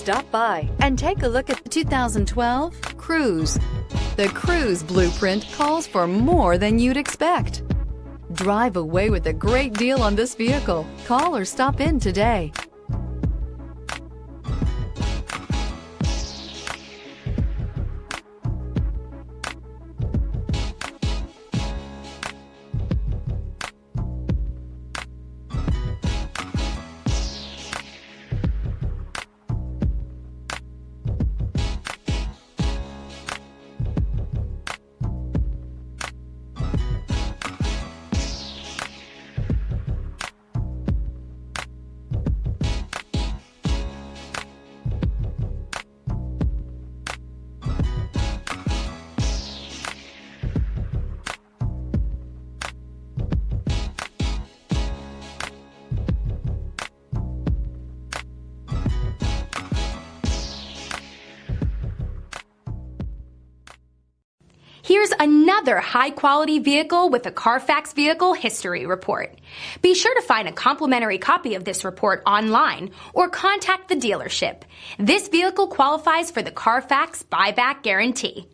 Stop by and take a look at the 2012 Cruze. The Cruze blueprint calls for more than you'd expect. Drive away with a great deal on this vehicle. Call or stop in today. Here's another high-quality vehicle with a Carfax Vehicle History Report. Be sure to find a complimentary copy of this report online or contact the dealership. This vehicle qualifies for the Carfax Buyback Guarantee.